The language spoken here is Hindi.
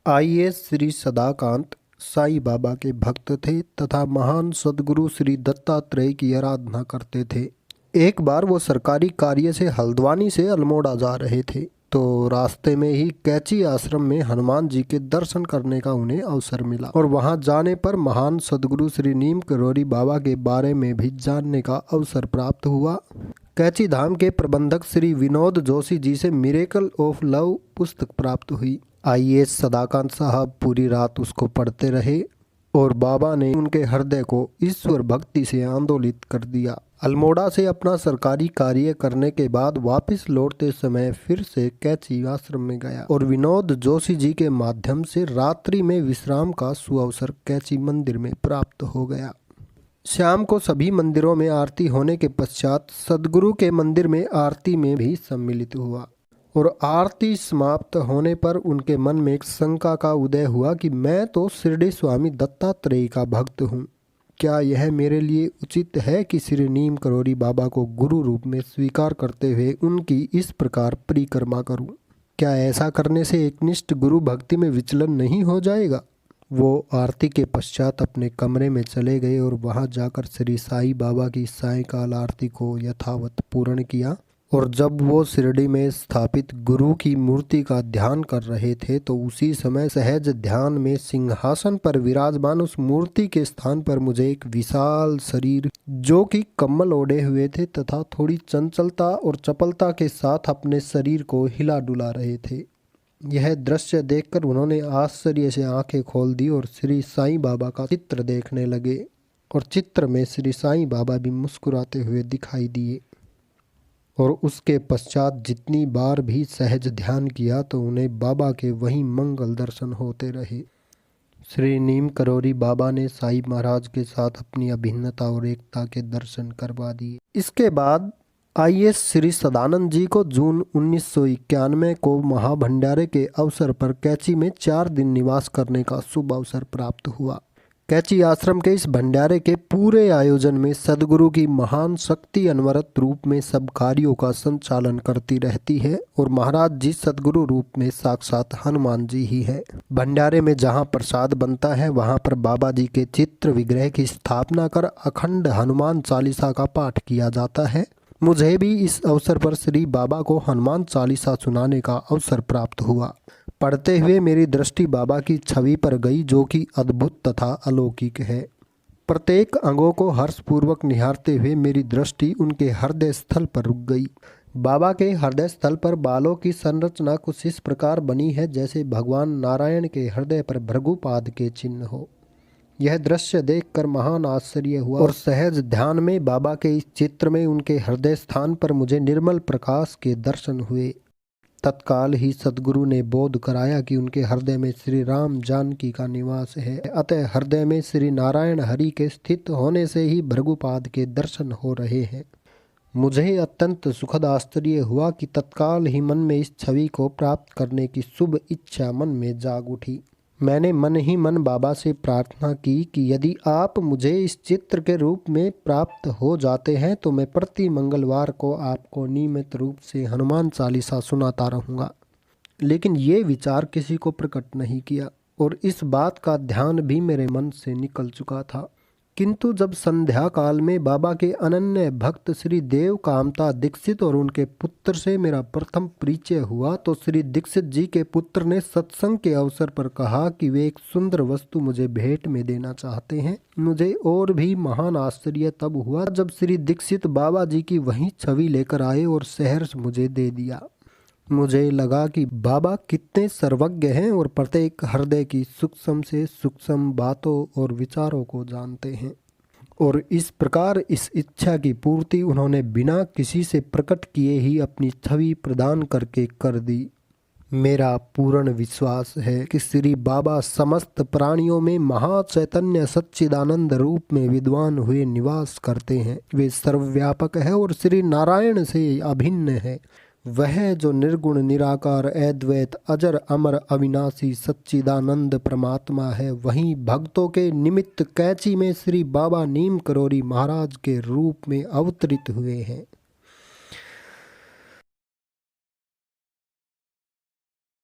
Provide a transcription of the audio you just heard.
आईएएस श्री सदाकांत साईं बाबा के भक्त थे तथा महान सद्गुरु श्री दत्तात्रेय की आराधना करते थे। एक बार वो सरकारी कार्य से हल्द्वानी से अल्मोड़ा जा रहे थे तो रास्ते में ही कैची आश्रम में हनुमान जी के दर्शन करने का उन्हें अवसर मिला और वहां जाने पर महान सद्गुरु श्री नीम करोरी बाबा के बारे में भी जानने का अवसर प्राप्त हुआ। कैची धाम के प्रबंधक श्री विनोद जोशी जी से मिरेकल ऑफ लव पुस्तक प्राप्त हुई। आईएएस सदाकांत साहब पूरी रात उसको पढ़ते रहे और बाबा ने उनके हृदय को ईश्वर भक्ति से आंदोलित कर दिया। अल्मोड़ा से अपना सरकारी कार्य करने के बाद वापस लौटते समय फिर से कैची आश्रम में गया और विनोद जोशी जी के माध्यम से रात्रि में विश्राम का सुअवसर कैची मंदिर में प्राप्त हो गया। शाम को सभी मंदिरों में आरती होने के पश्चात सद्गुरु के मंदिर में आरती में भी सम्मिलित हुआ और आरती समाप्त होने पर उनके मन में एक शंका का उदय हुआ कि मैं तो शिरडी स्वामी दत्तात्रेय का भक्त हूँ। क्या यह मेरे लिए उचित है कि श्री नीम करोरी बाबा को गुरु रूप में स्वीकार करते हुए उनकी इस प्रकार परिक्रमा करूं? क्या ऐसा करने से एकनिष्ठ गुरु भक्ति में विचलन नहीं हो जाएगा? वो आरती के पश्चात अपने कमरे में चले गए और वहां जाकर श्री साईं बाबा की सायंकाल आरती को यथावत पूर्ण किया और जब वो शिरडी में स्थापित गुरु की मूर्ति का ध्यान कर रहे थे तो उसी समय सहज ध्यान में सिंहासन पर विराजमान उस मूर्ति के स्थान पर मुझे एक विशाल शरीर जो कि कम्बल ओढ़े हुए थे तथा थोड़ी चंचलता और चपलता के साथ अपने शरीर को हिला डुला रहे थे। यह दृश्य देखकर उन्होंने आश्चर्य से आंखें खोल दी और श्री साईं बाबा का चित्र देखने लगे और चित्र में श्री साईं बाबा भी मुस्कुराते हुए दिखाई दिए और उसके पश्चात जितनी बार भी सहज ध्यान किया तो उन्हें बाबा के वही मंगल दर्शन होते रहे। श्री नीम करोरी बाबा ने साईं महाराज के साथ अपनी अभिन्नता और एकता के दर्शन करवा दिए। इसके बाद आईएएस श्री सदानंद जी को जून 1991 को महाभंडारे के अवसर पर कैची में 4 दिन निवास करने का शुभ अवसर प्राप्त हुआ। कैची आश्रम के इस भंडारे के पूरे आयोजन में सद्गुरु की महान शक्ति अनवरत रूप में सब कार्यों का संचालन करती रहती है और महाराज जी सद्गुरु रूप में साक्षात हनुमान जी ही है। भंडारे में जहां प्रसाद बनता है वहां पर बाबा जी के चित्र विग्रह की स्थापना कर अखंड हनुमान चालीसा का पाठ किया जाता है। मुझे भी इस अवसर पर श्री बाबा को हनुमान चालीसा सुनाने का अवसर प्राप्त हुआ। पढ़ते हुए मेरी दृष्टि बाबा की छवि पर गई जो कि अद्भुत तथा अलौकिक है। प्रत्येक अंगों को हर्षपूर्वक निहारते हुए मेरी दृष्टि उनके हृदय स्थल पर रुक गई। बाबा के हृदय स्थल पर बालों की संरचना कुछ इस प्रकार बनी है जैसे भगवान नारायण के हृदय पर भृगुपाद के चिन्ह हो। यह दृश्य देखकर महान आश्चर्य हुआ और सहज ध्यान में बाबा के इस चित्र में उनके हृदय स्थान पर मुझे निर्मल प्रकाश के दर्शन हुए। तत्काल ही सद्गुरु ने बोध कराया कि उनके हृदय में श्री राम जानकी का निवास है, अतः हृदय में श्री नारायण हरि के स्थित होने से ही भृगुपाद के दर्शन हो रहे हैं। मुझे अत्यंत सुखद आश्चर्य हुआ कि तत्काल ही मन में इस छवि को प्राप्त करने की शुभ इच्छा मन में जाग उठी। मैंने मन ही मन बाबा से प्रार्थना की कि यदि आप मुझे इस चित्र के रूप में प्राप्त हो जाते हैं तो मैं प्रति मंगलवार को आपको नियमित रूप से हनुमान चालीसा सुनाता रहूँगा। लेकिन ये विचार किसी को प्रकट नहीं किया और इस बात का ध्यान भी मेरे मन से निकल चुका था। किंतु जब संध्या काल में बाबा के अनन्य भक्त श्री देव कामता दीक्षित और उनके पुत्र से मेरा प्रथम परिचय हुआ तो श्री दीक्षित जी के पुत्र ने सत्संग के अवसर पर कहा कि वे एक सुंदर वस्तु मुझे भेंट में देना चाहते हैं। मुझे और भी महान आश्चर्य तब हुआ जब श्री दीक्षित बाबा जी की वही छवि लेकर आए और सहर्ष मुझे दे दिया। मुझे लगा कि बाबा कितने सर्वज्ञ हैं और प्रत्येक हृदय की सूक्ष्म से सूक्ष्म बातों और विचारों को जानते हैं और इस प्रकार इस इच्छा की पूर्ति उन्होंने बिना किसी से प्रकट किए ही अपनी छवि प्रदान करके कर दी। मेरा पूर्ण विश्वास है कि श्री बाबा समस्त प्राणियों में महाचैतन्य सच्चिदानंद रूप में विद्वान हुए निवास करते हैं। वे सर्वव्यापक है और श्री नारायण से अभिन्न है। वह जो निर्गुण निराकार अद्वैत अजर अमर अविनाशी सच्चिदानंद परमात्मा है वहीं भक्तों के निमित्त कैची में श्री बाबा नीम करोरी महाराज के रूप में अवतरित हुए हैं।